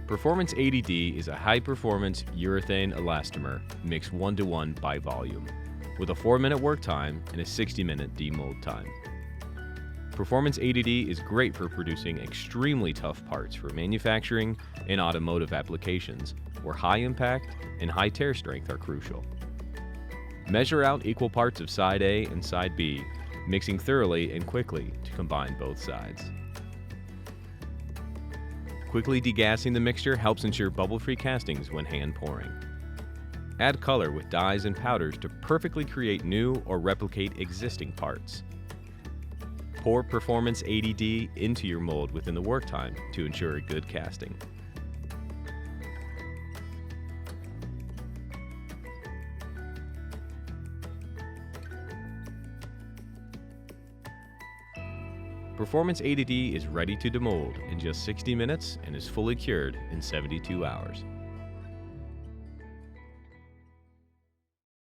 Performance 80D is a high-performance urethane elastomer mixed 1:1 by volume, with a 4-minute work time and a 60-minute demold time. Performance 80D is great for producing extremely tough parts for manufacturing and automotive applications, where high impact and high tear strength are crucial. Measure out equal parts of side A and side B, mixing thoroughly and quickly to combine both sides. Quickly degassing the mixture helps ensure bubble-free castings when hand pouring. Add color with dyes and powders to perfectly create new or replicate existing parts. Pour Performance 80D into your mold within the work time to ensure a good casting. Performance 80D is ready to demold in just 60 minutes and is fully cured in 72 hours.